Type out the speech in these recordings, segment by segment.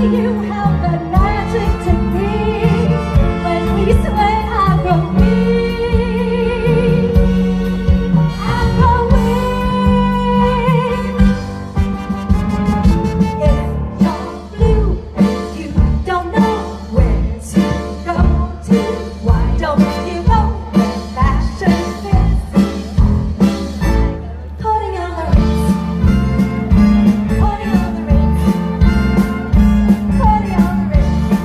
you have the magic technique. When we sway, I grow weak. I grow weak. If you're blue and you don't know where to go to, why don't you go where fashion fits? Putting on the ritz, putting on the ritz, putting on the ritz, putting on the ritz,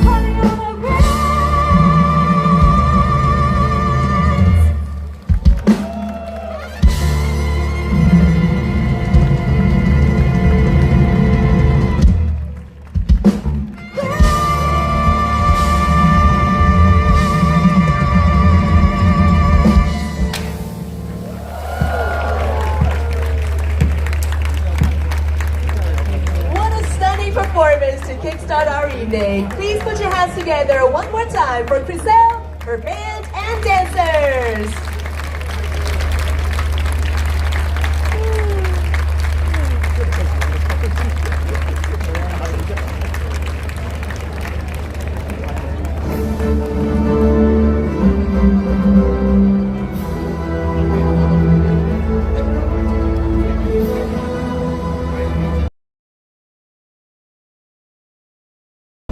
putting on the ritz. What a stunning performance to kickstart our evening. Please put your hands together one more time for Chriselle, her band, and dancers.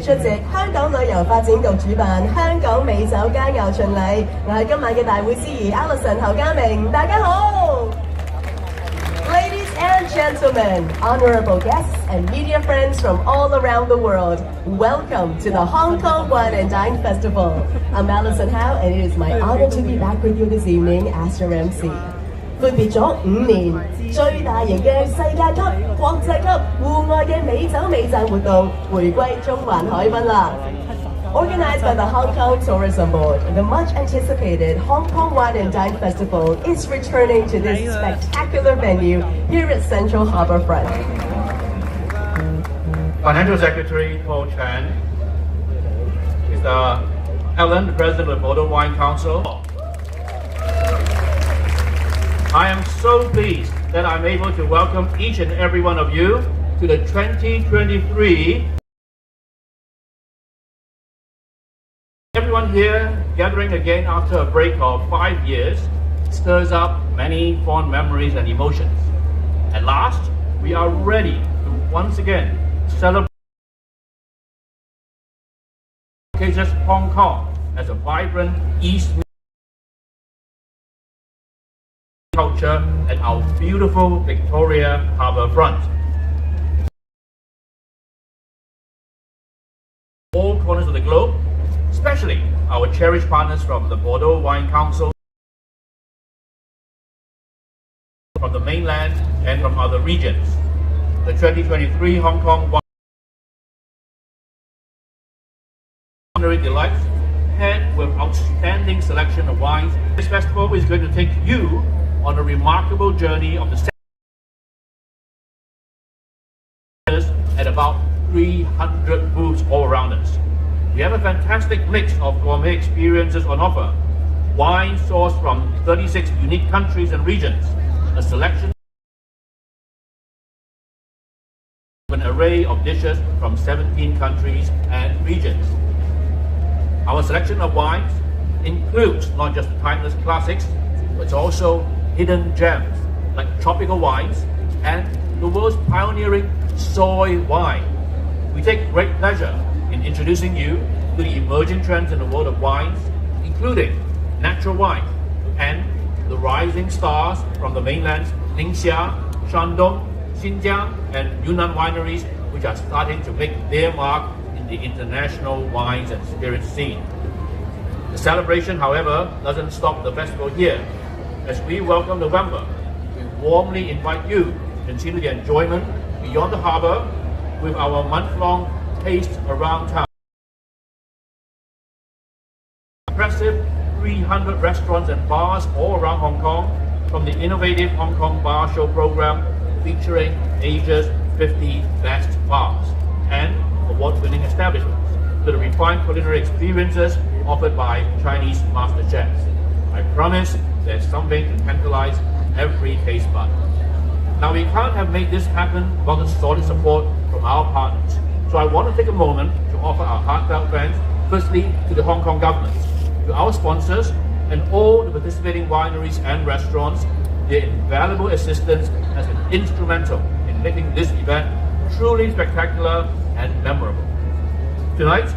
出席香港旅遊發展局主辦香港美酒佳餚巡禮，我係今晚嘅大會司儀 Alison 侯家明，大家好。Ladies and gentlemen, honorable guests and media friends from all around the world, welcome to the Hong Kong Wine and Dine Festival. I'm Alison Howe, and it is my honor to be back with you this evening as your MC. 闊別咗5年，最大型嘅世界級、國際級戶外嘅美酒美讚活動回歸中環海濱啦。Organized by the Hong Kong Tourism Board, the much-anticipated Hong Kong Wine and Dine Festival is returning to this spectacular venue here at Central Harbourfront. Financial Secretary Paul Chan, Mr. Alan, the President of the Bordeaux Wine Council. I am so pleased that I'm able to welcome each and every one of you to the 2023. Everyone here gathering again after a break of 5 years stirs up many fond memories and emotions. At last, we are ready to once again celebrate Hong Kong as a vibrant East culture at our beautiful Victoria Harbour front. All corners of the globe, especially our cherished partners from the Bordeaux Wine Council, from the mainland and from other regions. The 2023 Hong Kong Wine Delights paired with outstanding selection of wines. This festival is going to take you on a remarkable journey of the at about 300 booths all around us. We have a fantastic mix of gourmet experiences on offer. Wine sourced from 36 unique countries and regions. A selection of an array of dishes from 17 countries and regions. Our selection of wines includes not just timeless classics, but also hidden gems like tropical wines and the world's pioneering soy wine. We take great pleasure in introducing you to the emerging trends in the world of wines, including natural wine and the rising stars from the mainland's Ningxia, Shandong, Xinjiang and Yunnan wineries, which are starting to make their mark in the international wines and spirits scene. The celebration, however, doesn't stop the festival here. As we welcome November, we warmly invite you to continue the enjoyment beyond the harbour with our month-long taste around town. Impressive 300 restaurants and bars all around Hong Kong, from the innovative Hong Kong Bar Show program featuring Asia's 50 best bars and award-winning establishments, to the refined culinary experiences offered by Chinese master chefs. I promise there's something to tantalize every taste bud. Now, we can't have made this happen without the solid support from our partners. So I want to take a moment to offer our heartfelt thanks, firstly, to the Hong Kong government, to our sponsors, and all the participating wineries and restaurants. Their invaluable assistance has been instrumental in making this event truly spectacular and memorable. Tonight,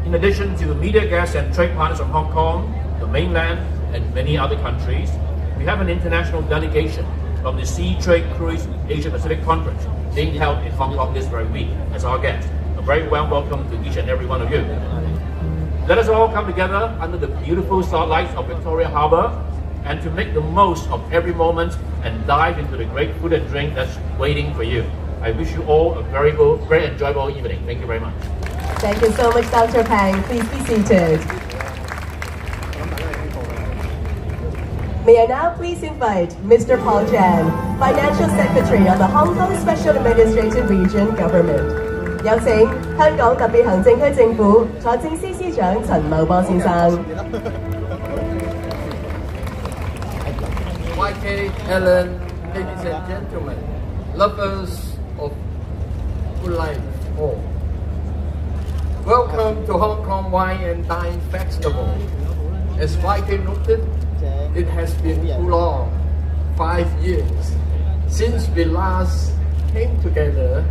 in addition to media guests and trade partners from Hong Kong, the mainland, and many other countries, we have an international delegation from the Sea Trade Cruise Asia Pacific Conference being held in Hong Kong this very week as our guest. A very warm welcome to each and every one of you. Let us all come together under the beautiful starlights of Victoria Harbour and to make the most of every moment and dive into the great food and drink that's waiting for you. I wish you all a very good, very enjoyable evening. Thank you very much. Thank you so much, Dr. Pang. Please be seated. May I now please invite Mr. Paul Chan, Financial Secretary of the Hong Kong Special Administrative Region Government. 有請香港特別行政區政府財政司司長陳茂波先生。YK, Ellen, ladies and gentlemen, lovers of good life all. Welcome to Hong Kong Wine and Dine Festival. As YK noted, it has been too long, 5 years, since we last came together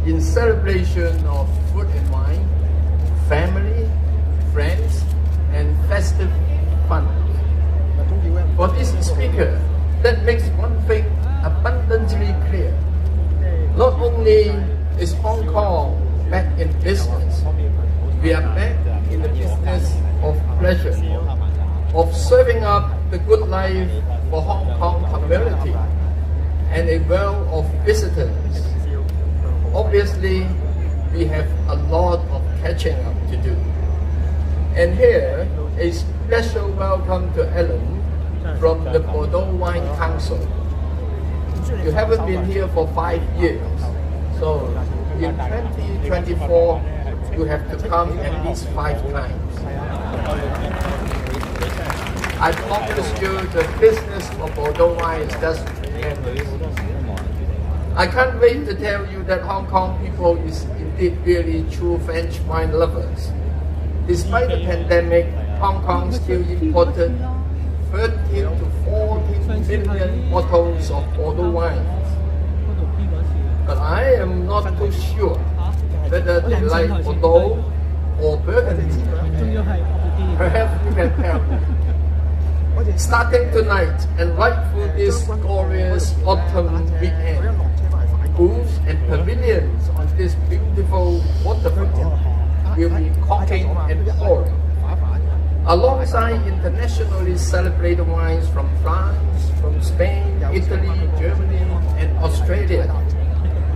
in celebration of food and wine, family, friends, and festive fun. For this speaker, that makes one thing abundantly clear. Not only is Hong Kong back in business, we are back in the business of pleasure, of serving up the good life for Hong Kong community and a wealth of visitors. Obviously, we have a lot of catching up to do. And here, a special welcome to Ellen from the Bordeaux Wine Council. You haven't been here for 5 years, so in 2024, you have to come at least 5 times. I promise you the business of Bordeaux wine is just tremendous. I can't wait to tell you that Hong Kong people is indeed really true French wine lovers. Despite the pandemic, Hong Kong still imported 13 to 14 million bottles of Bordeaux wines. But I am not too sure whether they like Bordeaux or Burgundy. Perhaps you can tell me. Starting tonight and right through this glorious autumn weekend, booths and pavilions on this beautiful waterfront will be corking and pouring. Alongside internationally celebrated wines from France, from Spain, Italy, Germany, and Australia,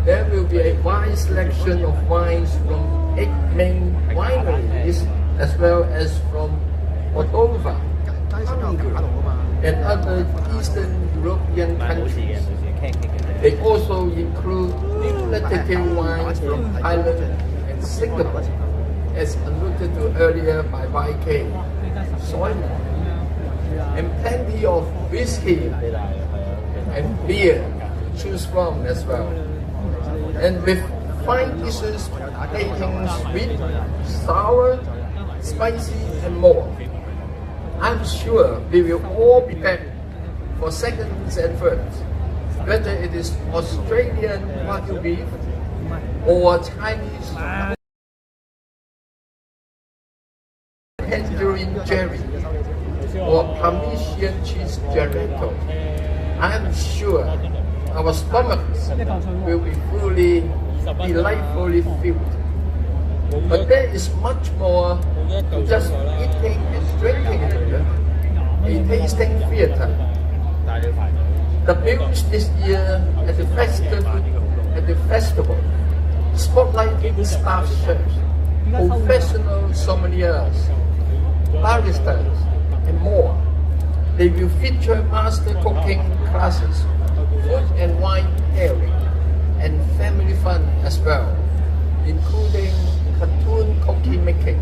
there will be a wide selection of wines from 8 main wineries as well as from Moldova, Hungary, and other Eastern European countries. They also include qualitative wines from Thailand and Singapore, as alluded to earlier by YK, Soyman, and plenty of whiskey and beer to choose from as well. And with fine dishes tasting sweet, sour, spicy, and more. I'm sure we will all be back for seconds and thirds, whether it is Australian Wagyu beef or Chinese tangerine jelly or Parmesan cheese gelato. I'm sure our stomachs will be fully, delightfully filled. But there is much more to just eating and drinking here, a tasting theatre. The bills this year at the festival spotlighting staff chefs, professional sommeliers, baristas, and more. They will feature master cooking classes, food and wine pairing, and family fun as well, including cartoon cookie making.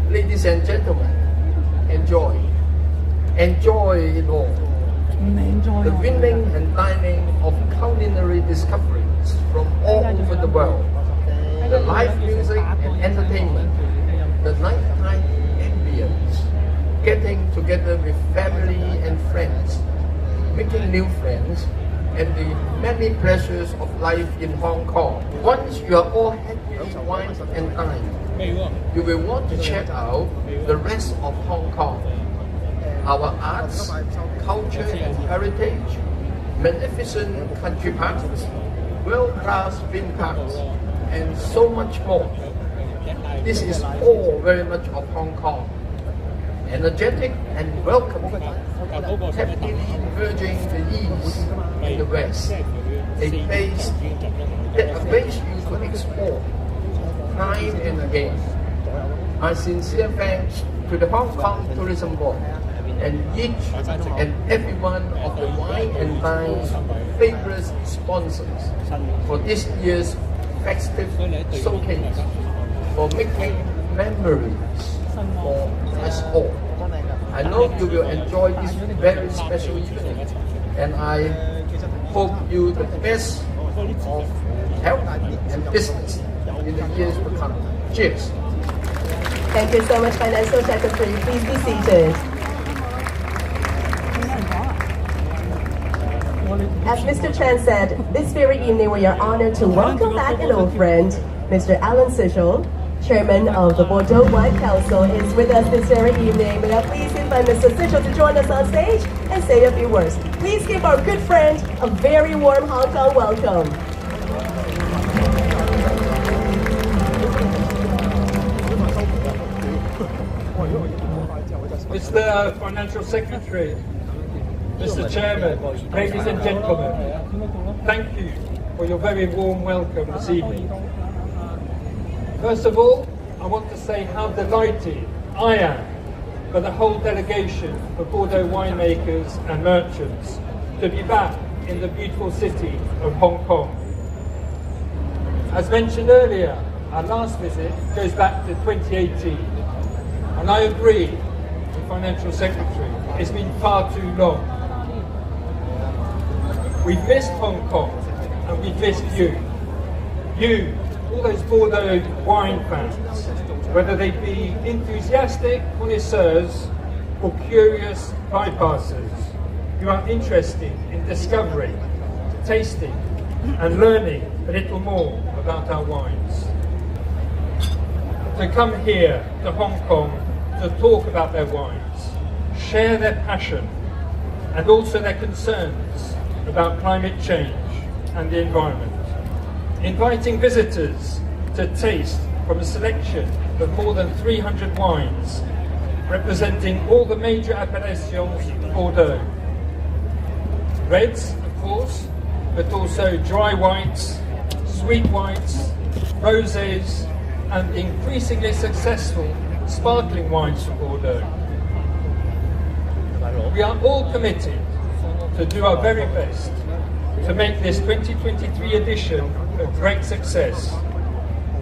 Ladies and gentlemen, enjoy. Enjoy it all. the winning and dining of culinary discoveries from all over the world, the live music and entertainment, the nighttime ambience, getting together with family and friends, making new friends, and the many pleasures of life in Hong Kong. Once you are all happily wined and dined, you will want to check out the rest of Hong Kong. Our arts, culture and heritage, magnificent country parks, world-class theme parks, and so much more. This is all very much of Hong Kong. Energetic and welcoming, happily merging the East and the West. A place that awaits you to explore time and again. My sincere thanks to the Hong Kong Tourism Board and each and every one of the Wine and Dine's favorite sponsors for this year's festive showcase, for making memories for us all. I know you will enjoy this very special evening, and I hope you the best of health and business in the years to come. Cheers. Thank you so much, Financial Secretary. Please be seated. As Mr. Chen said, this very evening we are honored to welcome back an old friend, Mr. Alan Sichel, Chairman of the Bordeaux Wine Council, is with us this very evening. May I please invite Mr. Sichel to join us on stage and say a few words. Please give our good friend a very warm Hong Kong welcome. Mr. Financial Secretary, Mr. Chairman, ladies and gentlemen, thank you for your very warm welcome this evening. First of all, I want to say how delighted I am for the whole delegation of Bordeaux winemakers and merchants to be back in the beautiful city of Hong Kong. As mentioned earlier, our last visit goes back to 2018, and I agree with Financial Secretary, it's been far too long. We've missed Hong Kong, and we've missed you. You, all those Bordeaux wine fans, whether they be enthusiastic connoisseurs or curious bypassers, who are interested in discovering, tasting, and learning a little more about our wines. To come here to Hong Kong to talk about their wines, share their passion, and also their concerns about climate change and the environment. Inviting visitors to taste from a selection of more than 300 wines, representing all the major appellations of Bordeaux. Reds, of course, but also dry whites, sweet whites, rosés, and increasingly successful sparkling wines from Bordeaux. We are all committed to do our very best to make this 2023 edition a great success,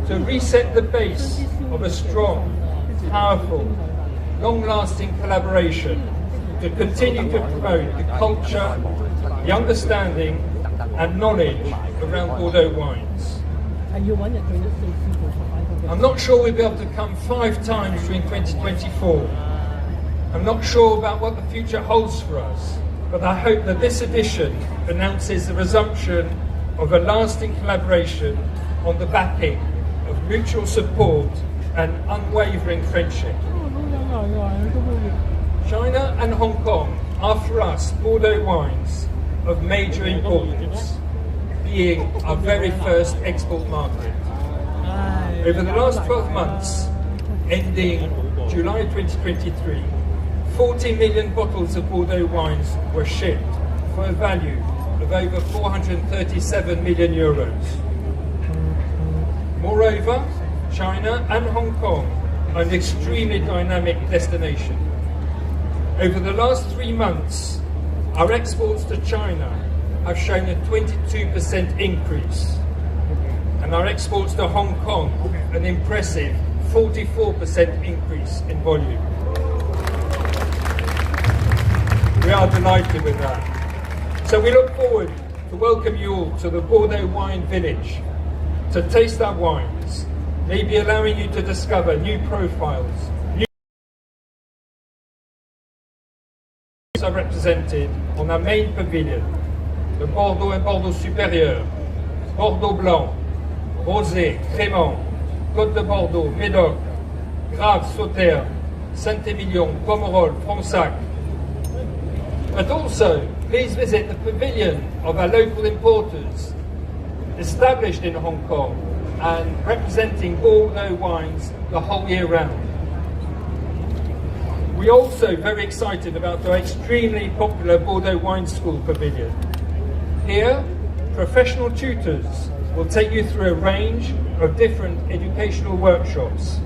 to reset the base of a strong, powerful, long-lasting collaboration, to continue to promote the culture, the understanding and knowledge around Bordeaux wines. I'm not sure we'll be able to come 5 times during 2024. I'm not sure about what the future holds for us, but I hope that this edition announces the resumption of a lasting collaboration on the backing of mutual support and unwavering friendship. China and Hong Kong are for us Bordeaux wines of major importance, being our very first export market. Over the last 12 months, ending July 2023, 40 million bottles of Bordeaux wines were shipped for a value of over 437 million euros. Moreover, China and Hong Kong are an extremely dynamic destination. Over the last 3 months, our exports to China have shown a 22% increase, and our exports to Hong Kong an impressive 44% increase in volume. We are delighted with that. So we look forward to welcome you all to the Bordeaux Wine Village, to taste our wines, maybe allowing you to discover new profiles. New are represented on our main pavilion, the Bordeaux and Bordeaux Supérieur, Bordeaux Blanc, Rosé, Crémant, Côte de Bordeaux, Médoc, Graves, Sauternes, Saint-Émilion, Pomerol, Fronsac. But also, please visit the pavilion of our local importers, established in Hong Kong and representing Bordeaux wines the whole year round. We're also very excited about our extremely popular Bordeaux Wine School pavilion. Here, professional tutors will take you through a range of different educational workshops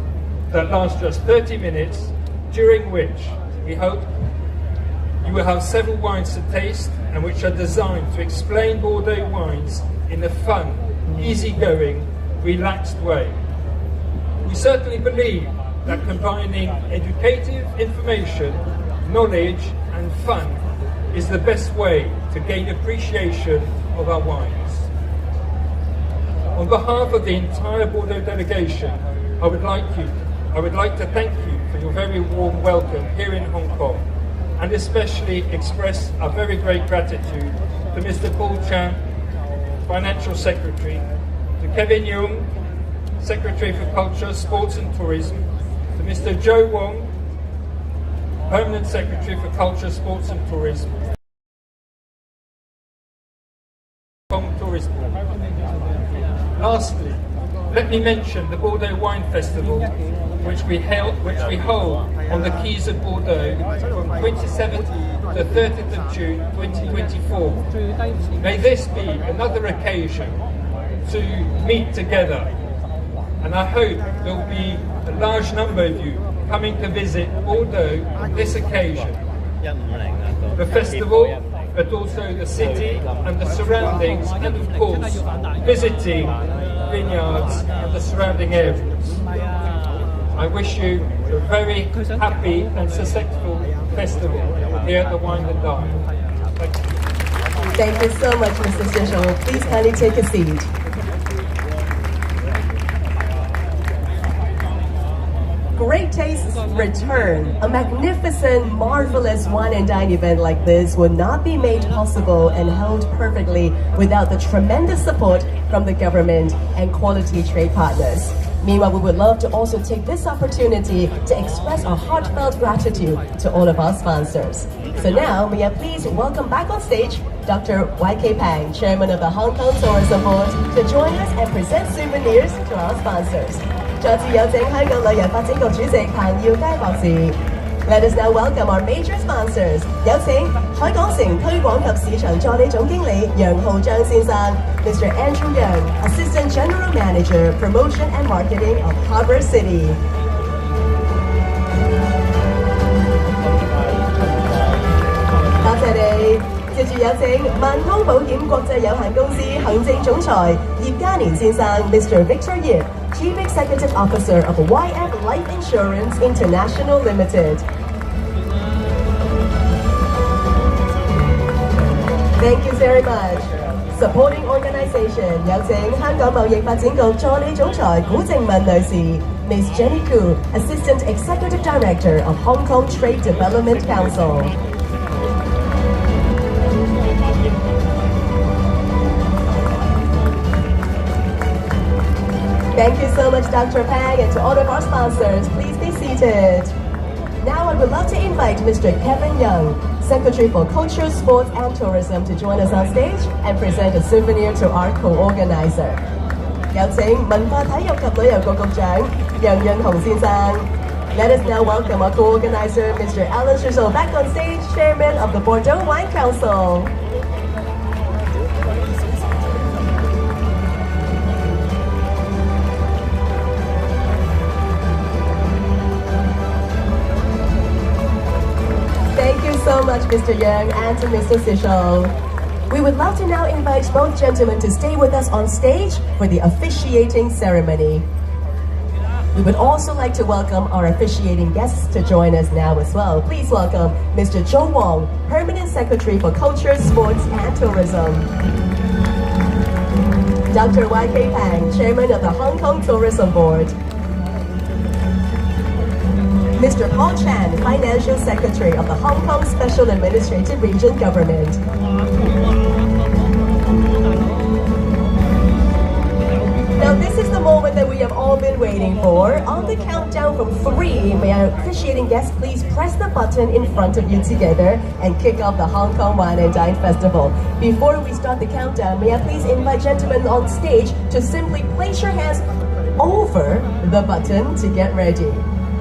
that last just 30 minutes, during which we hope you will have several wines to taste and which are designed to explain Bordeaux wines in a fun, easygoing, relaxed way. We certainly believe that combining educative information, knowledge and fun is the best way to gain appreciation of our wines. On behalf of the entire Bordeaux delegation, I would like to thank you for your very warm welcome here in Hong Kong, and especially express our very great gratitude to Mr. Paul Chan, Financial Secretary, to Kevin Young, Secretary for Culture, Sports and Tourism, to Mr. Joe Wong, Permanent Secretary for Culture, Sports and Tourism, Hong Kong Tourist Board. Lastly, let me mention the Bordeaux Wine Festival, which we hold on the quays of Bordeaux from 27th to 30th of June 2024. May this be another occasion to meet together, and I hope there will be a large number of you coming to visit Bordeaux on this occasion. The festival, but also the city and the surroundings, and of course visiting vineyards and the surrounding areas. I wish you a very happy and successful festival here at the Wine and Dine. Thank you. Thank you so much, Mr. Sishol. Please kindly take a seat. Great tastes return. A magnificent, marvelous wine and dine event like this would not be made possible and held perfectly without the tremendous support from the government and quality trade partners. Meanwhile, we would love to also take this opportunity to express our heartfelt gratitude to all of our sponsors. So now, may I please welcome back on stage Dr. YK Pang, Chairman of the Hong Kong Tourism Board, to join us and present souvenirs to our sponsors. 再次有請香港旅遊發展局主席彭耀佳博士。Let us now welcome our major sponsors. 有請海港城推廣及市場助理總經理楊浩章先生 ，Mr. Andrew Young, Assistant General Manager, Promotion and Marketing of Harbour City. 多謝你。接住有請萬通保險國際有限公司行政總裁葉嘉年先生 ，Mr. Victor Yip, Chief Executive Officer of YF Life Insurance International Limited. Thank you very much. Supporting organisation 有請香港貿易發展局助理總裁古靜敏女士 ，Miss Jenny Koo, Assistant Executive Director of Hong Kong Trade Development Council. Thank you so much, Dr. Pang, and to all of our sponsors, please be seated. Now I would love to invite Mr. Kevin Young, Secretary for Culture, Sports and Tourism, to join us on stage and present a souvenir to our co-organizer. 有請文化體育及旅遊局局長楊潤雄先生。Let us now welcome our co-organizer, Mr. Alan Shuso, back on stage, Chairman of the Bordeaux Wine Council. So much, Mr. Young, and to Mr. Sishol. We would love to now invite both gentlemen to stay with us on stage for the officiating ceremony. We would also like to welcome our officiating guests to join us now as well. Please welcome Mr. Zhou Wong, Permanent Secretary for Culture, Sports and Tourism. Dr. Y.K. Pang, Chairman of the Hong Kong Tourism Board. Mr. Paul Chan, Financial Secretary of the Hong Kong Special Administrative Region Government. Now this is the moment that we have all been waiting for. On the countdown from 3, may our officiating guests please press the button in front of you together and kick off the Hong Kong Wine and Dine Festival. Before we start the countdown, may I please invite gentlemen on stage to simply place your hands over the button to get ready.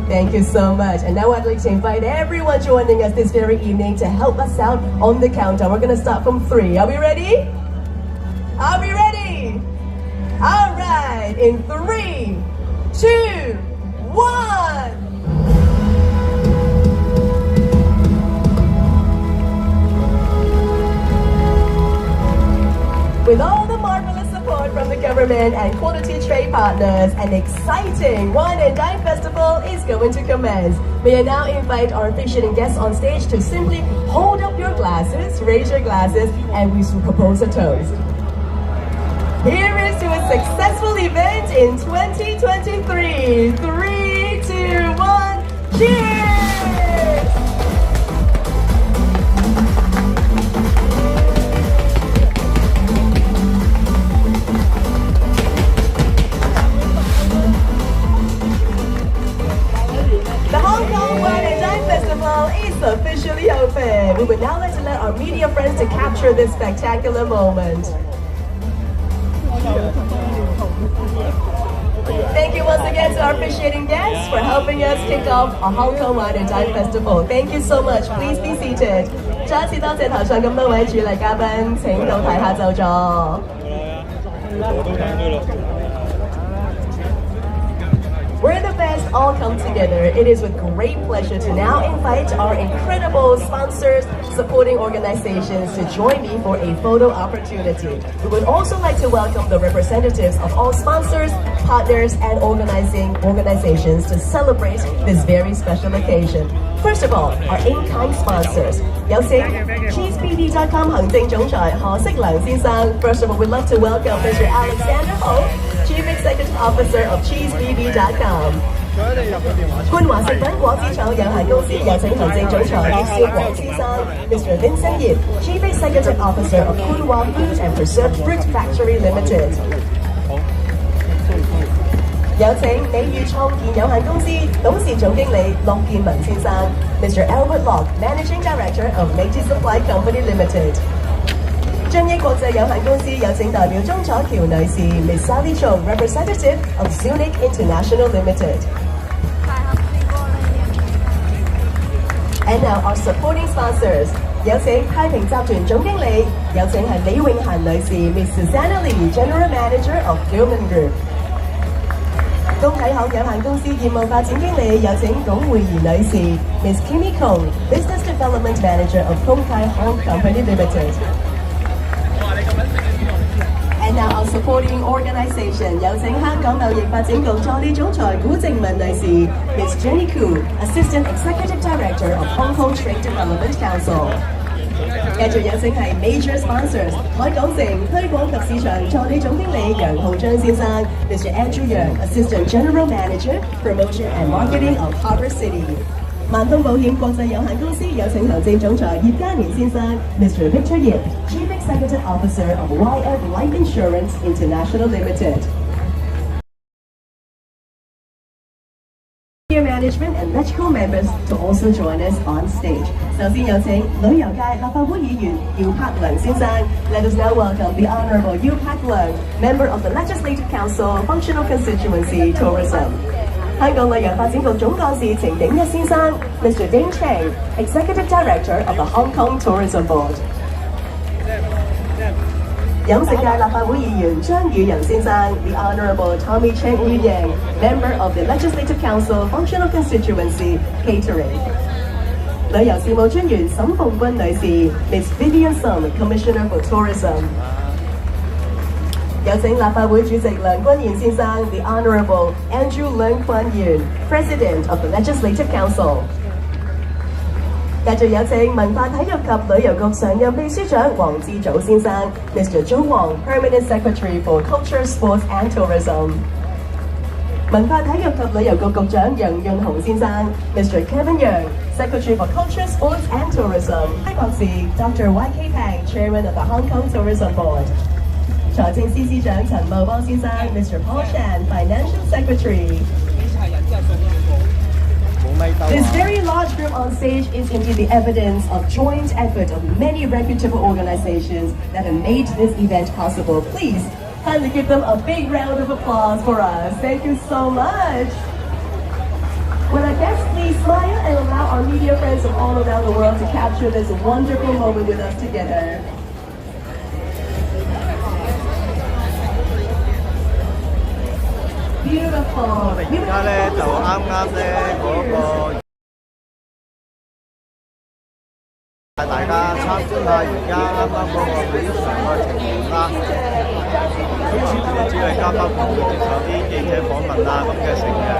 Thank you so much. And now I'd like to invite everyone joining us this very evening to help us out on the countdown. We're going to start from 3. Are we ready? Are we ready? All right. In 3, 2, 1. With all the marvelous support from the government and quality trade partners, an exciting Wine and Dine Festival is going to commence. May I now invite our officiating guests on stage to simply hold up your glasses, raise your glasses, and we will propose a toast. Here is to a successful event in 2023. 3, 2, 1, cheers! The Hong Kong Wine and Dine Festival is officially open. We would now like to let our media friends to capture this spectacular moment. Thank you once again to our officiating guests for helping us kick off our Hong Kong Wine and Dine Festival. Thank you so much. Please be seated. 再一次多謝台上咁多位主禮嘉賓，請到台下就座。Where the best all come together, it is with great pleasure to now invite our incredible sponsors, supporting organizations to join me for a photo opportunity. We would also like to welcome the representatives of all sponsors, partners, and organizations to celebrate this very special occasion. First of all, our in-kind sponsors. 有請 CheeseBD.com 行政總裁何式良先生. First of all, we'd love to welcome Mr. Alexander Ho, Chief Executive Officer of CheeseBD.com. 冠華食品果子廠有限公司有請行政總裁葉少廣先生 Mr. Vincent Yip, Chief Executive Officer of 冠華 Food and Preserved Fruit Factory Limited. 有請美譽創建有限公司董事總經理駱建文先生 Mr. Albert Locke, Managing Director of Meiji Supply Company Limited. 進益國際有限公司有請代表鐘楚橋女士 Miss Sally Chong, Representative of Zunic International Limited. And now our supporting sponsors. 有請太平集團總經理，有請係李永嫻女士 Miss Susanna Lee, General Manager of Gilman Group. 公啟行有限公司業務發展經理，有請龔慧儀女士 Miss Kimmy Kong, Business Development Manager of Kong Kai Hong Company Limited. And now our supporting organization 有請香港貿易發展局助理總裁古靜雯女士 Miss Jenny Koo, Assistant Executive Director of Hong Kong Trade Development Council. 繼續有請係 Major Sponsors 海港城推廣及市場助理總經理楊浩章先生 Mr. Andrew Yang, Assistant General Manager, Promotion and Marketing of Harbour City. 萬通保險國際有限公司有請行政總裁葉嘉年先生 Mr. Victor Yip, Chief Executive Officer of YF Life Insurance International Limited. Senior management and electrical members to also join us on stage. 首先有請旅遊界立法會議員姚柏良先生 Let us now welcome the Honourable Yu Pak Leung, Member of the Legislative Council, Functional Constituency, Tourism. 香港旅遊發展局總幹事程鼎一先生 Mr. Ding Chang, Executive Director of the Hong Kong Tourism Board. 飲食界立法會議員張宇人先生 The Honourable Tommy Chen Yu Yang, Member of the Legislative Council, Functional Constituency, Catering. 旅遊事務專員沈鳳君女士 Miss Vivian Sum, Commissioner for Tourism. 有請立法會主席梁君彥先生 ，The Honourable Andrew Leung Kwan Yuen, President of the Legislative Council。繼續有請文化體育及旅遊局常任秘書長黃志祖先生 ，Mr. Zhou Wang, Permanent Secretary for Culture, Sports and Tourism。文化體育及旅遊局局長楊潤雄先生 ，Mr. Kevin Yang, Secretary for Culture, Sports and Tourism。博士 Dr. Y.K. Pang, Chairman of the Hong Kong Tourism Board。財政司司長陳茂波先生 ，Mr. Paul Chan, Financial Secretary。This very large group on stage is indeed the evidence of joint effort of many reputable organizations that have made this event possible. Please kindly give them a big round of applause for us. Thank you so much. Will our guests please smile and allow our media friends from all around the world to capture this wonderful moment with us together. Beautiful. 而家咧就啱啱咧嗰個，大家參觀下而家啱啱嗰個比賽嘅情況啦。你知你啱啱會接受啲記者訪問啊咁嘅成嘅。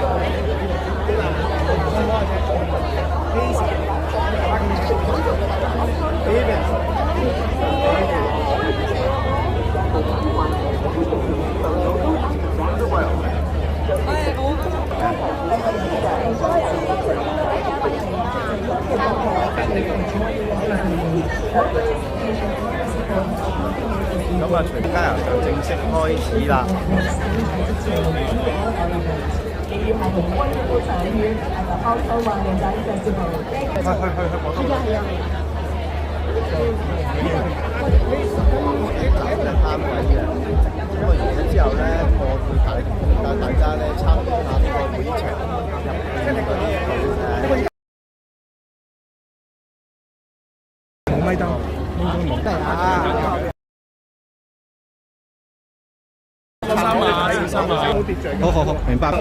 咁啊，全家遊就正式開始啦。攤位嘅，咁啊完咗之後咧，我會帶大家咧參觀下呢個會場入邊嗰啲冇咪燈，冇得啊！好，明白。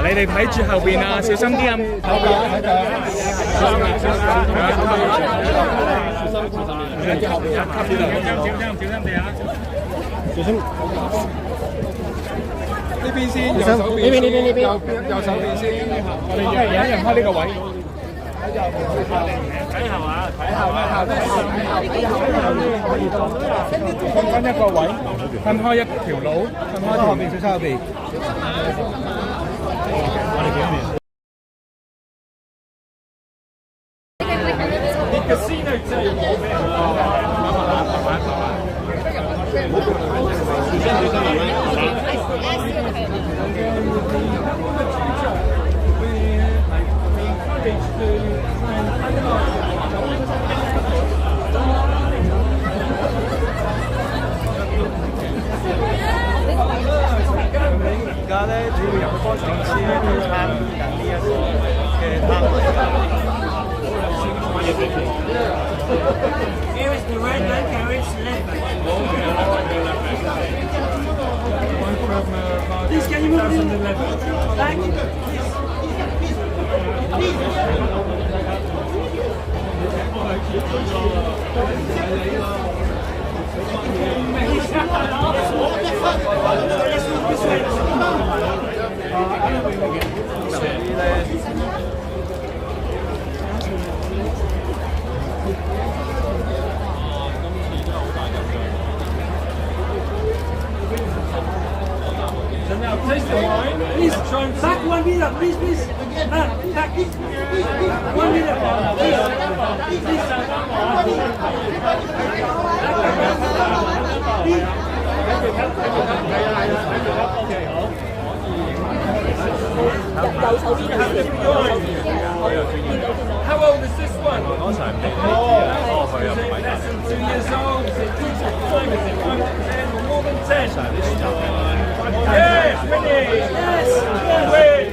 你哋睇住後邊啊，小心啲啊！後邊小心啲啊！小心。呢邊先，右手邊。呢邊。右手邊先。我哋一人開呢個位。睇後啊！分一個位，分開一條路，分開後邊，小心後邊。Casino 真係冇咩而家咧主要有多城市咧都參與緊呢一個嘅攤位。Here is the right hand, carriage left back. Please, can you move back? So now taste the wine. Please, back 1 meter, please. Back. 1 meter, please. How old is this one? Less than 2 years old. Is it 2 to 5? Is it 5 to 10 or more than 10? Yes, winning! Yes! Win!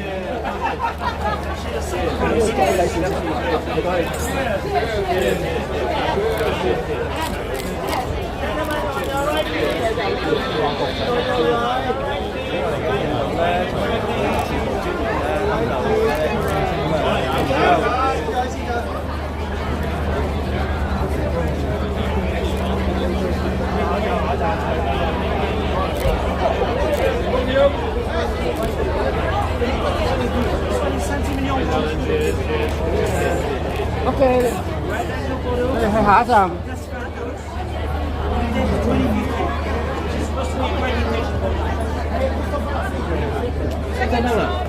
下一站。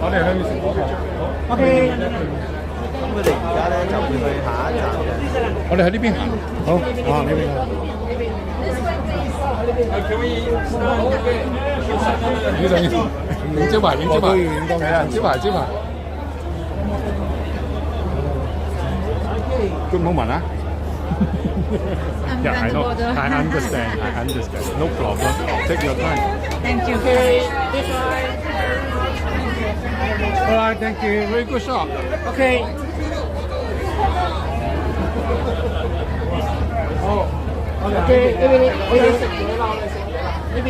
我哋去食嗰個。OK。咁佢哋而家咧就會去下一站嘅。我哋喺呢邊行。好，啊呢邊啊。呢度影招牌，影招牌，係啊，招牌招牌。Good moment 啊！Yeah, I know. I understand. I understand. No problem. Take your time. Thank you. All right, thank you. Very good shot. Okay. Oh. Okay. 呢邊我要食嘢啦，我哋食嘢啦。呢邊。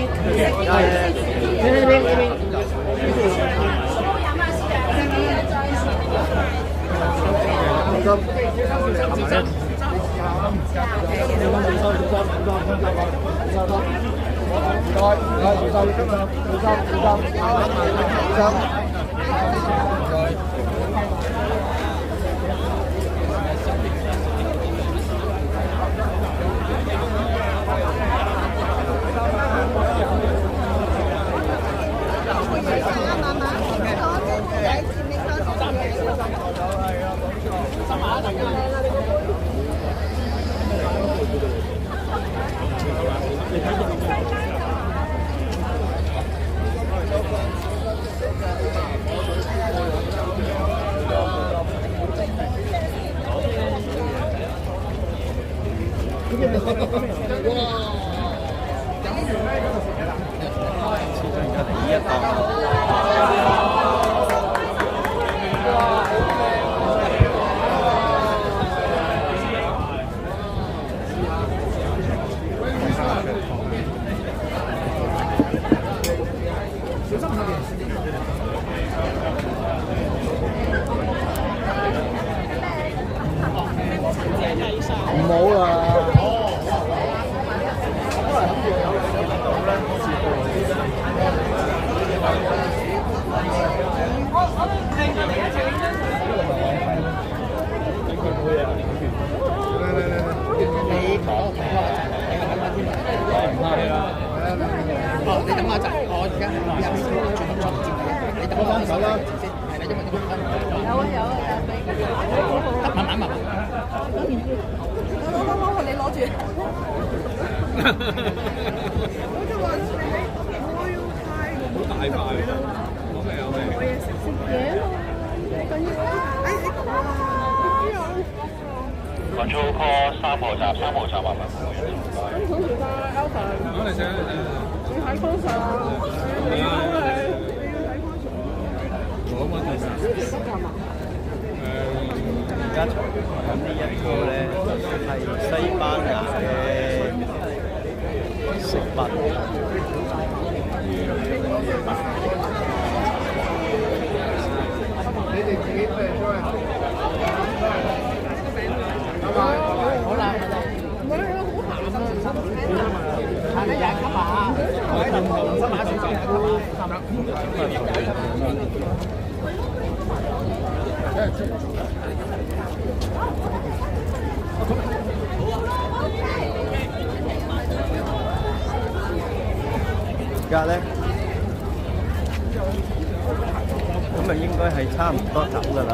唔好啦。你等我一陣，我而家係有轉接，你等我幫手啦，先係啦，因為慢慢。好，你攞住。好大塊。我嘢食嘢咯，緊要啊！Control call 3號閘麻煩。咁好食㗎 ，Alvin。我嚟食。你睇 close 啊！你要睇 close。冇問題。而家咁呢一個咧係西班牙嘅食物。你哋自己出嚟出去。好啦，唔係好鹹啊！係咪廿級啊？我喺度新馬市場廿級而家咧，咁啊應該係差唔多走㗎啦。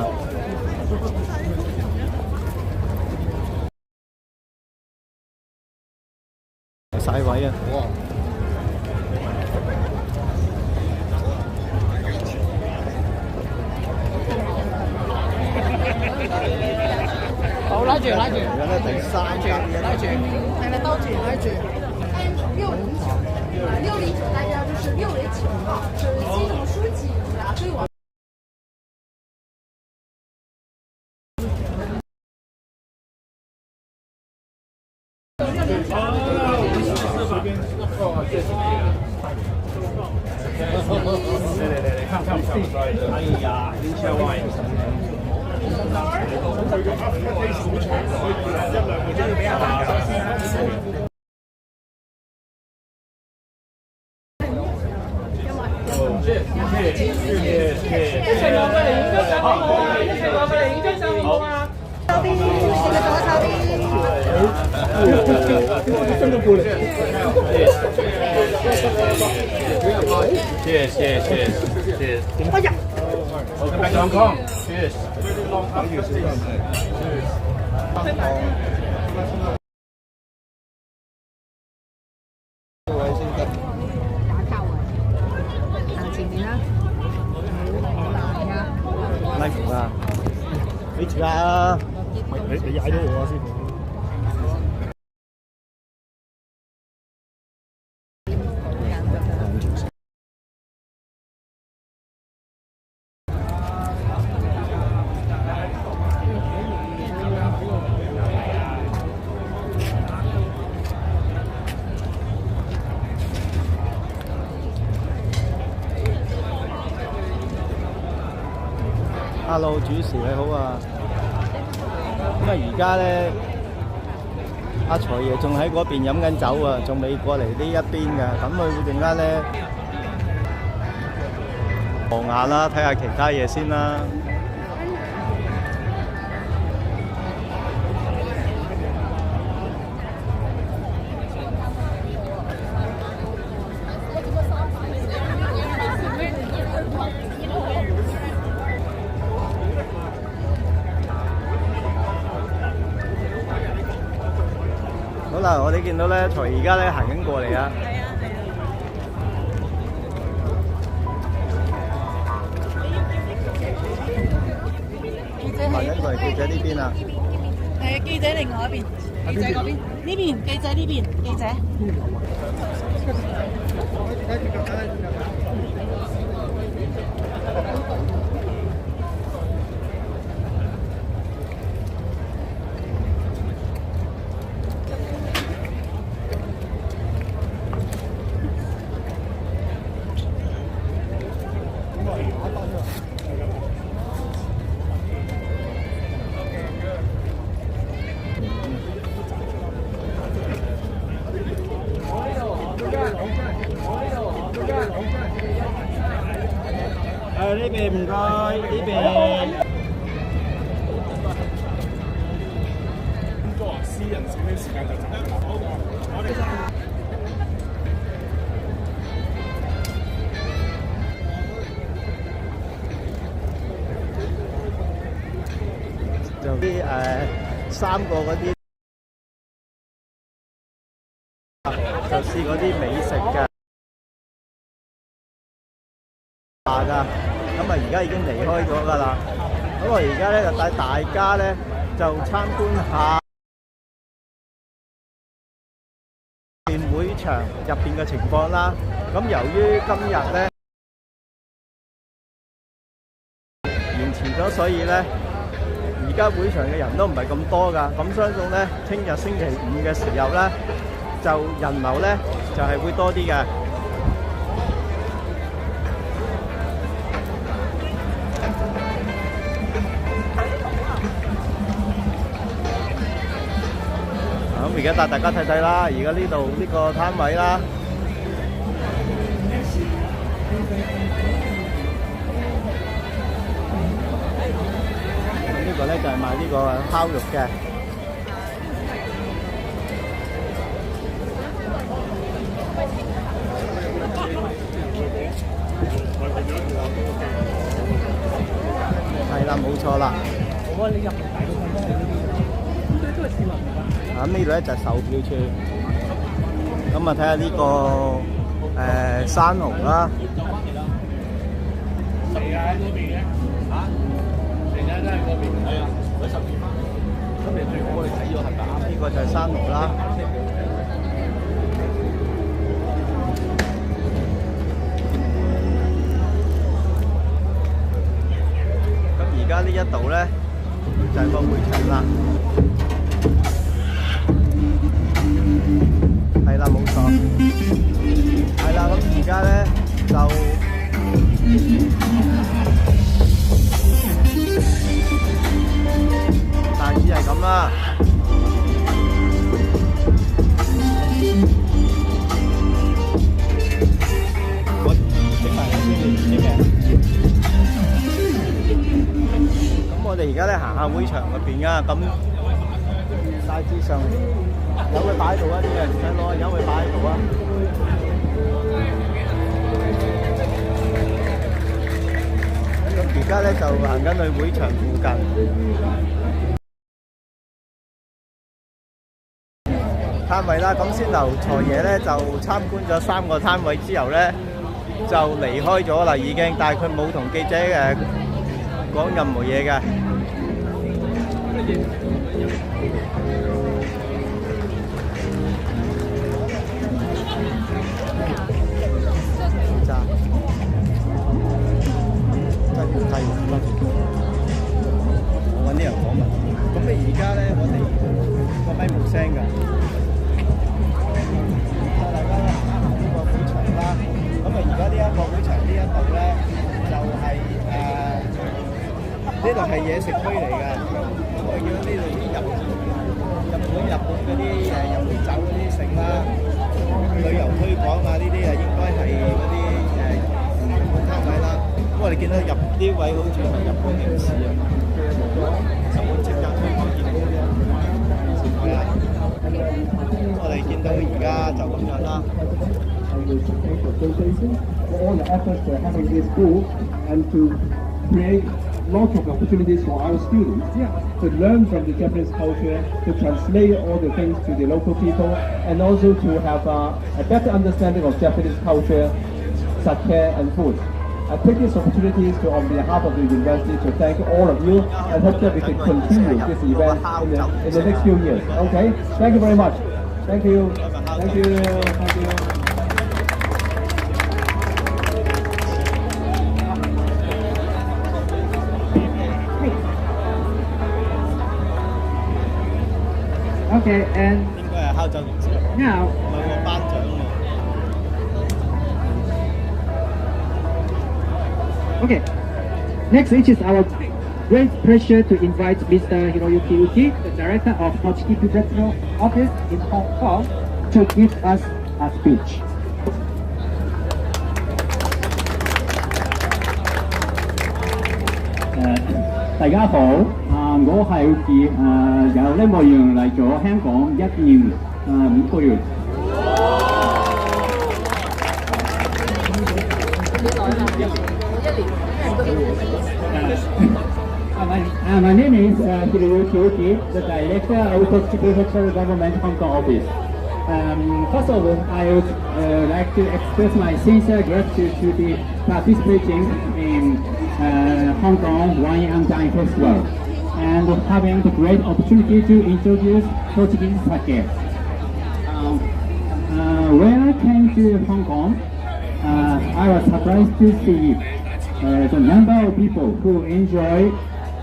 晒位啊！好，拉住。而家咧第3間，係啦，兜住，拉住。609，大家就是6为9号，是基隆书记啊，所以我。哎呀，你千萬。一齊攞過嚟影張相好唔好啊？一齊攞過嚟影張相好唔好啊？抄邊，你哋做下抄邊。真的过来。Cheers, cheers, cheers, cheers. 哎呀 Welcome back to Hong Kong. Cheers. Life 啊，你住啊？你踩到我啊，師傅。Hello， 主持你好啊！咁啊，而家咧，阿財爺仲喺嗰邊飲緊酒啊，仲未過嚟呢一邊嘅。咁佢會陣間咧望下啦，睇下其他嘢先啦。好啦，我哋見到咧，財而家咧行緊過嚟啊！行緊過嚟，記者呢邊啊！係記者另外一邊，記者嗰邊，呢邊記者呢邊，記者。呢邊唔該，呢邊。工作私人小息時間就走啦。我哋就啲3個嗰啲，就試嗰啲美食嘅㗎。咁啊，而家已經離開咗㗎啦。咁我而家咧就帶大家咧就參觀下會場入邊嘅情況啦。咁由於今日咧延遲咗，所以咧而家會場嘅人都唔係咁多㗎。咁相信咧，聽日星期5嘅時候咧，就人流咧就係會多啲嘅。咁而家帶大家睇睇啦，而家呢度呢個攤位啦，呢個咧就係賣呢個烤肉嘅。係啦，冇錯啦。咁呢度咧就係售票處，咁啊睇下呢個生蠔啦，成日喺嗰邊嘅嚇，成日都喺嗰邊，係啊，佢12蚊，今日最好我哋睇咗係咪？呢個就係生蠔啦。咁而家呢一度咧就係個會場啦。係啦，冇錯。係啦，咁而家咧就大致係咁啦。我整埋先嘅。咁我哋而家咧行下會場嗰邊啊，咁大大致上有佢擺喺度啊，啲嘢唔使攞，有佢擺喺度啊。咁而家咧就行緊去會場附近。攤位啦，咁先頭財爺咧就參觀咗3個攤位之後咧，就離開咗啦已經，但係佢冇同記者講任何嘢嘅。我揾啲人訪問。咁你而家咧，我哋個咪冇聲㗎。大家啦，呢個會場啦。咁啊，而家呢一個會場呢一度咧，就係呢度係嘢食區嚟嘅。咁我見到呢度啲日本嗰啲飲酒嗰啲食啦，旅遊推廣啊呢啲啊，應該係嗰啲日本攤位啦。咁我哋見到入呢位好似係日本領事啊，日本即刻推廣見到嘅，係啊。我哋見到而家就咁樣啦。For all the efforts for having this booth and to create lots of opportunities for our students to learn from the Japanese culture, to translate all the things to the local people, and also to have a better understanding of Japanese culture, sake and food. I take this opportunity to, on behalf of the university, to thank all of you and hope that we can continue this event in the next few years. Okay? Thank you very much. Thank you. Thank you. Thank you. Okay, and 應該係敲奏員先。now 唔係喎，頒獎喎。Okay, next it is our great pleasure to invite Mr. Hiroyuki Uki, the director of Tochigi Prefectural Office in Hong Kong, to give us a speech. 大家好，我係 Uki， 由呢個人嚟咗香港1年5個月。My name is Hiroyuki Uki, the director of Tochigi Prefectural Government Hong Kong Office. First of all, I would like to express my sincere gratitude to be participating in Hong Kong Wine and Dine Festival and having the great opportunity to introduce Tochigi sake. When I came to Hong Kong, I was surprised to see the number of people who enjoy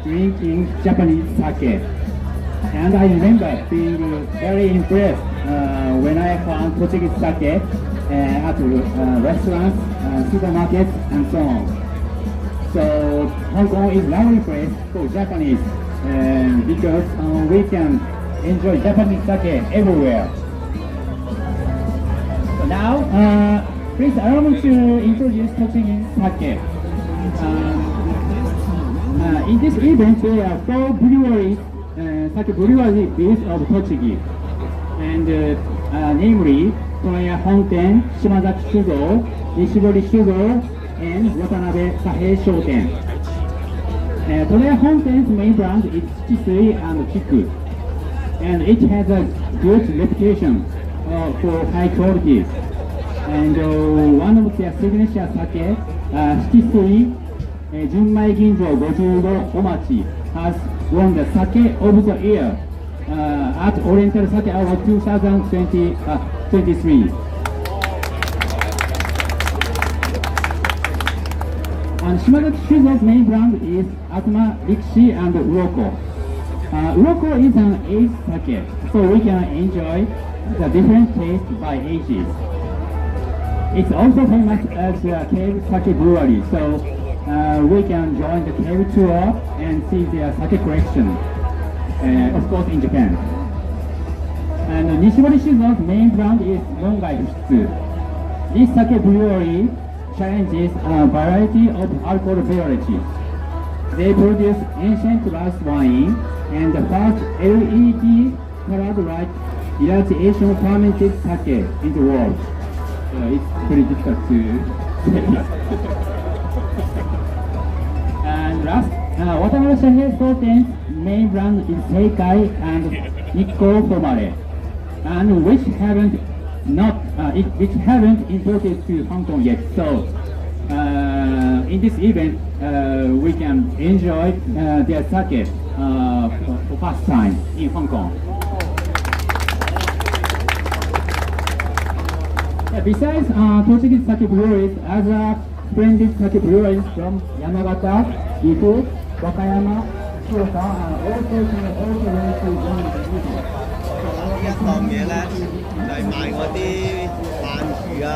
drinking Japanese sake. And I remember being very impressed when I found Tochigi sake at restaurants, supermarkets, and so on. So Hong Kong is a lovely place for Japanese because we can enjoy Japanese sake everywhere. So now, please allow me to introduce Tochigi sake. In this event, there are 4 breweries, sake breweries based of Tochigi, and namely Toya Honten, Shimazaki Shugo, Nishibori Shugo, and Watanabe Sahe Shoten. Toya Honten's main brand is Chisui and Chiku, and it has a good reputation for high quality. And one of their signature sake, Chisui Junmai Ginjo 55 Omachi, has won the Sake of the Year at Oriental Sake Award 2023. And Shimazaki Shugo's main brand is Atma, Rikshi, and Uroko. Uroko is an aged sake, so we can enjoy the different tastes by ages. It's also famous as a cave sake brewery, so we can join the cave tour and see their sake collection, of course in Japan. And Nishibori Shugo's main brand is Nongai Fushitsu. This sake brewery challenges a variety of alcohol beverages. They produce ancient glass wine and the first LED parade like realization of fermented sake in the world. It's pretty difficult to say. And last, Watamura Shahe Soten's main brand is Seikai and Nikko Formare, and which haven't imported to Hong Kong yet. So in this event, we can enjoy their sake for first time in Hong Kong. Besides Tochigi Sake breweries, other splendid sake breweries from Yamagata, Gifu, Wakayama, Fukuoka are also ready to join the meeting. 呢一檔嘢咧，就係賣嗰啲鰻魚啊、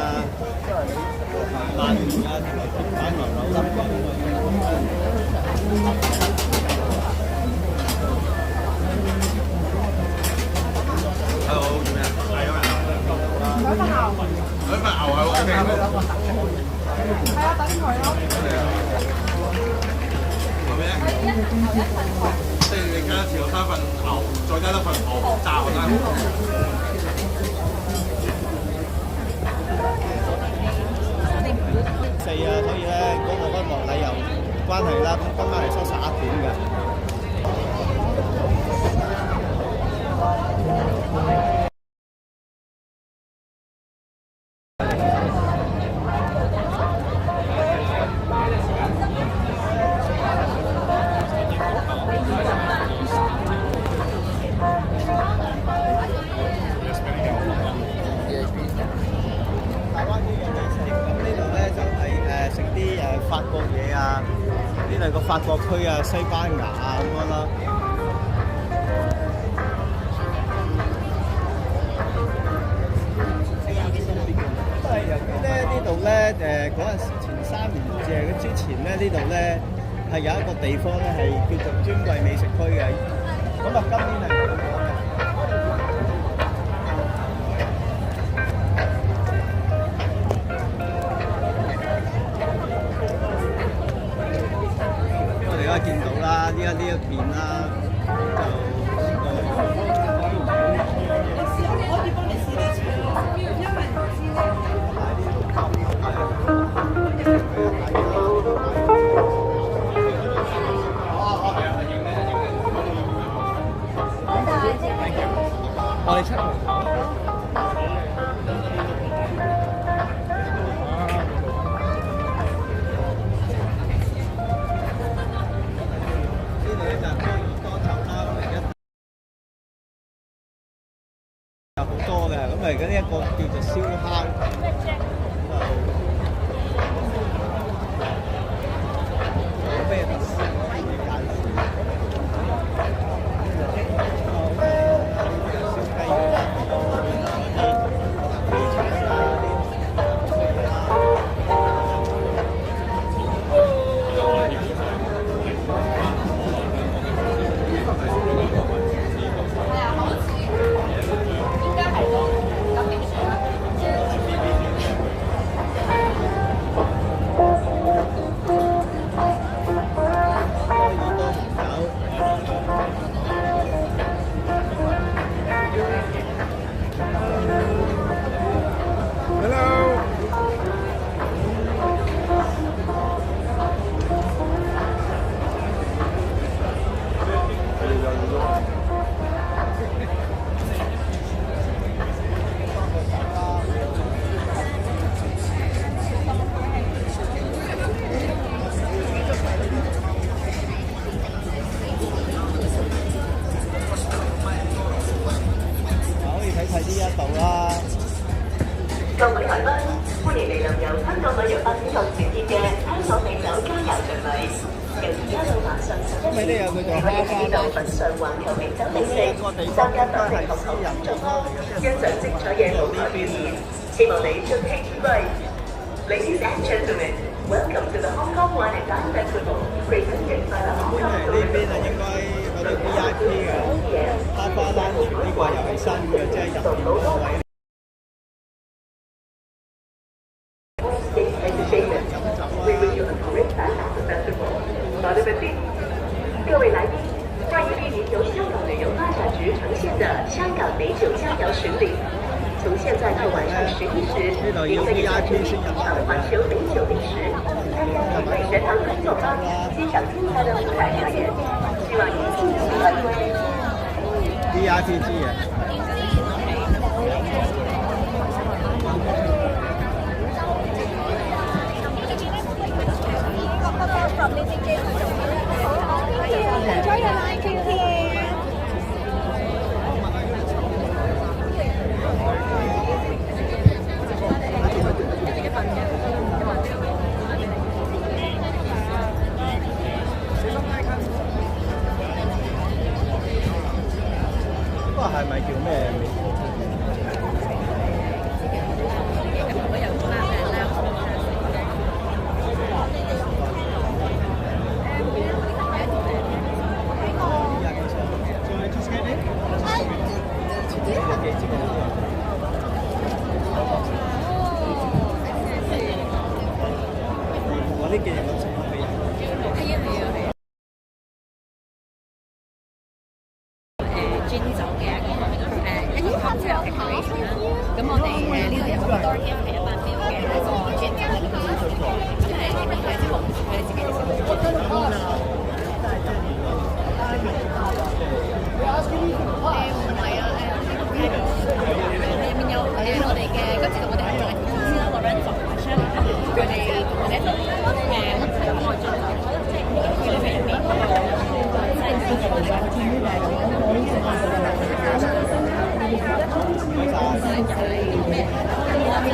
鰻魚啊，同埋鐵板牛柳粒嘅。好，做咩啊？係啊，兩份牛。兩份牛係喎，係啊，等佢咯。係咩？即係你加一次有3份牛，再加1份牛炸我啦。4啊，所以咧嗰個開幕禮又關係啦，今晚係收11點嘅。法國嘢啊，呢度個法國區啊、西班牙啊咁樣啦。都係由於咧呢度咧嗰陣時前3年之前咧呢度咧係有一個地方咧係叫做尊貴美食區嘅，咁啊今年係冇咗嘅。見到啦，呢一邊啦，可以幫你試多次，因為我哋出門口。有好多嘅，咁啊而家呢一個叫做燒烤，有咩特色可以介紹？燒雞魚啦，啲飛腸啦，各位來賓，歡迎嚟臨由香港旅遊發展局團結嘅香港美酒佳餚巡禮，由而家到晚上11時，可以喺呢度品嚐環球美酒美食，參加當地學堂講座，欣賞精彩嘅舞台表演，希望你盡興愉快。Ladies and gentlemen, welcome to the Hong Kong Wine and Dine Festival, presented by the Hong Kong Tourism Board. 嗰啲 VIP 嘅，花花單全呢個又係新嘅，即係入邊嗰位。各位来宾，关于历年由香港旅游发展局呈现的的香港美酒佳肴巡礼。从现在到晚上11时，您可以在这里品尝环球美酒美食，参加体会人堂工作坊，欣赏精彩的舞台表演。希望您尽情而归。VIP 机啊！ Enjoy your night, thank you. 嗰個係咪叫咩美國？ 我呢幾日我食咗俾人。專走嘅一個cocktail decoration 啦。咁我哋呢度有個 door gift 係一班標嘅一個專走嘅 decoration。咁呢邊係啲紅字，佢哋自己嘅。唔係啊，入面有我哋嘅今次同我哋合作嘅公司啦 ，Lorenzo 同埋 Shirley 啦，佢哋同我哋一齊開進來，即係佢哋喺入面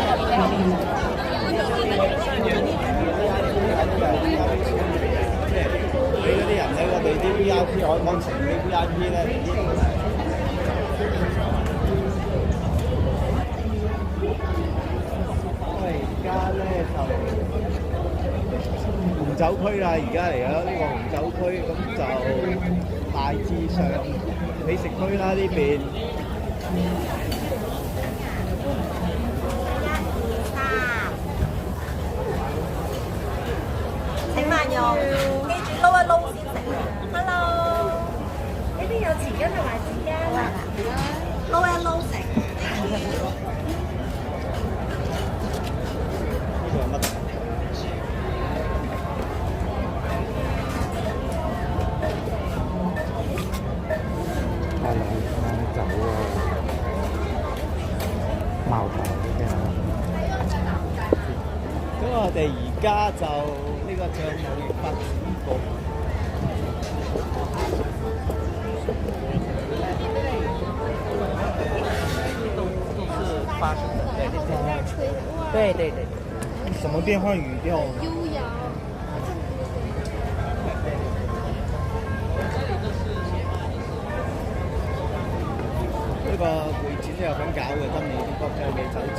你嗰啲人咧，我哋啲 VIP 海港城啲 VIP 咧，而家咧就紅酒區啦，而家嚟咗呢個紅酒區，咁就大致上美食區啦呢邊。請慢用，記住撈一撈先食。Hello， 呢邊有匙羹同埋紙巾，撈一撈食。呢個係乜？酒啊，茅台嘅。咁我哋而家就呢個帳務發展局。都是发生的，对对对。什么变换语调？优雅。呢個會展都有份搞嘅，今年國際美酒展。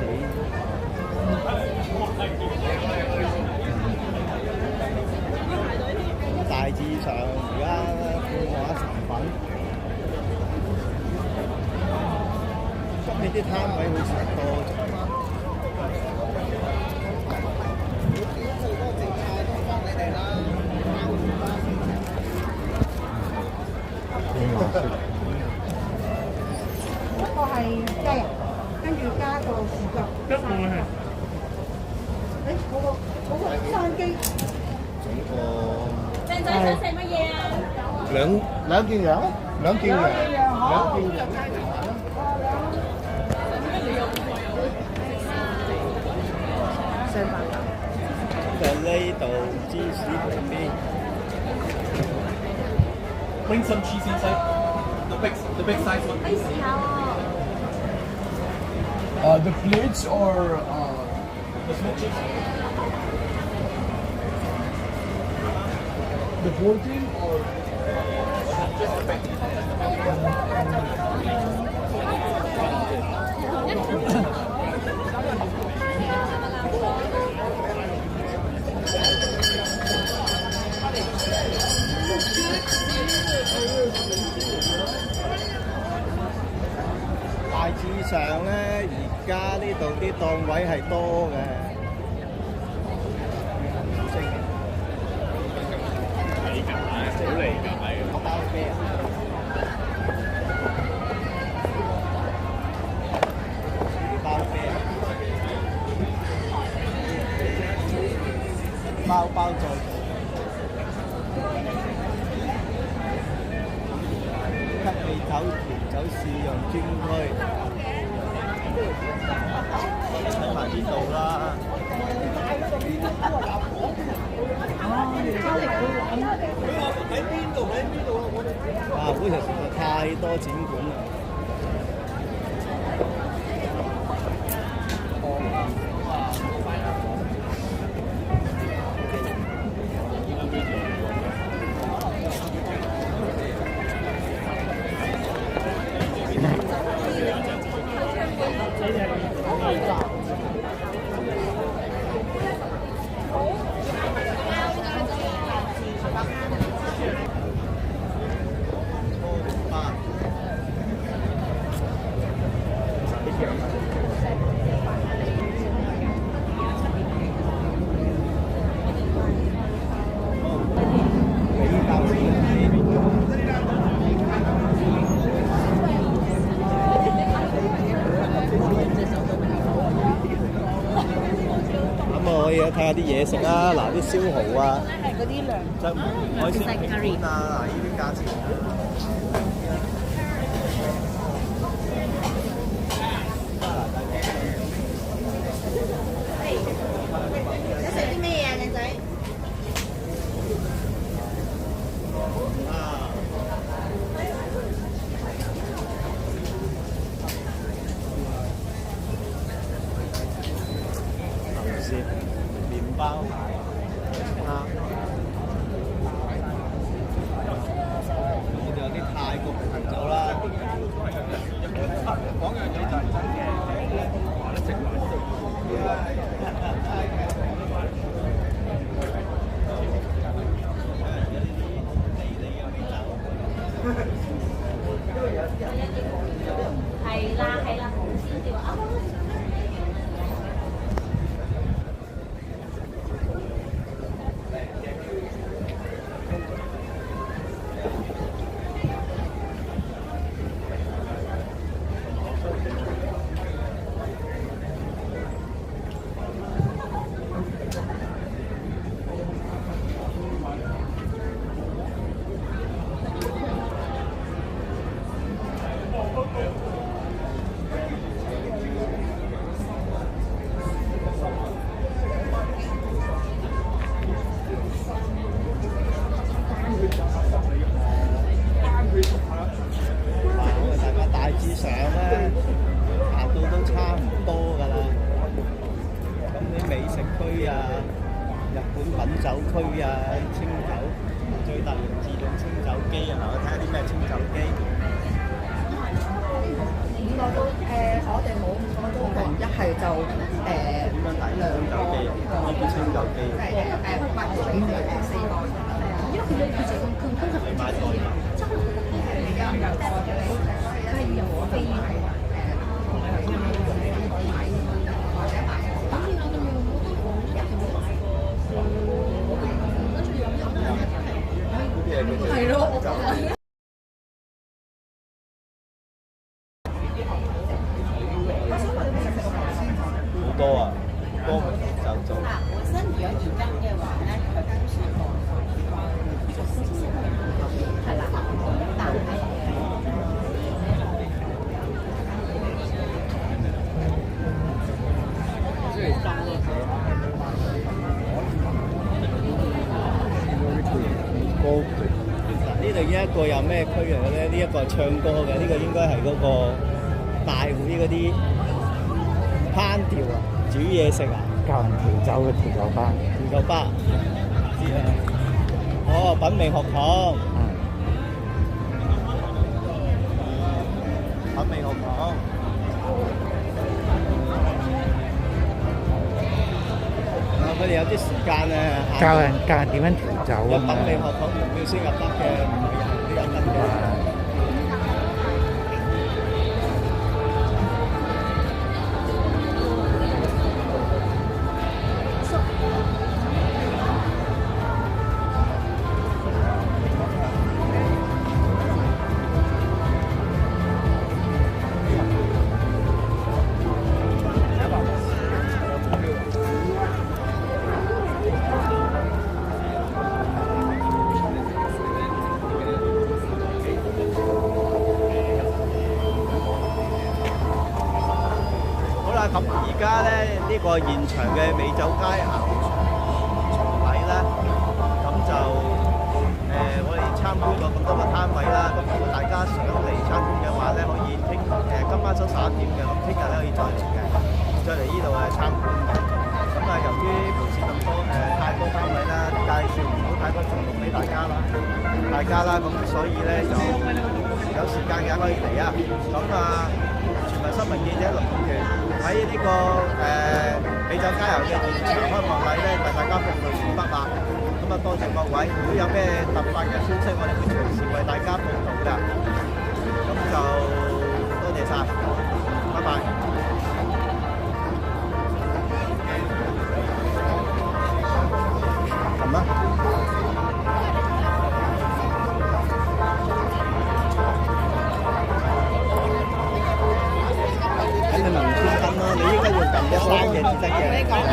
大致上而家半畫成品，今年啲攤位好似多咗。一個係雞啊，跟住加個薯角。一個係。嗰個生機。整個。靚仔想食乜嘢啊？兩件羊，兩件羊，兩件羊。雙飯。就呢度芝士旁邊。Bring some cheese inside. The big size one. 可以試下喎。The plates or the smoked chips? The 14 or just the big? 大致上咧，而家呢度啲檔位係多嘅。好嚟㗎，係。包啤啊！包包在做。吉美酒調酒試用專區，睇埋呢度啦。喺邊度？啊！嗰條實在太多展館啦。睇下啲嘢食啊！嗱，啲燒蠔啊，嗰啲涼就海鮮片啊，嗱，呢啲價錢啊。想食啲咩啊，靚仔？麵包蟹啊！我哋有啲泰國嘅紅酒啦。講樣嘢就係真嘅，話得食話得食。係啦係啦，好先至話係咯，好多啊，多就做。本身如果現金嘅話咧，佢都算係啦，但係呢度呢一個有咩區嚟嘅咧？呢一個係唱歌嘅，呢個應該係嗰個大會嗰啲烹調啊、煮嘢食啊、教人調酒嘅調酒吧。調酒吧，知啊？哦，品味學堂。品味學堂。佢哋有啲時間啊，教人點樣調酒啊嘛。品味學堂唔要先入得嘅，唔係人都有得嘅。家咧呢個現場嘅美酒佳餚巡禮咧，咁就我哋參觀過咁多個攤位啦。咁如果大家想嚟參觀嘅話咧，可以今晚收11點嘅，咁聽日咧可以再嚟嘅，再嚟呢度參觀嘅。咁啊，由於無線咁多太多攤位啦，介紹唔到太多項目俾大家啦，咁所以咧就有時間嘅可以嚟啊。咁啊，全民新聞記者林永權喺呢個美酒佳餚嘅現場開幕禮咧，為大家服務完畢啦。咁啊，多謝各位，如果有咩突發嘅消息，我哋會隨時為大家報道㗎。咁就多謝晒，拜拜。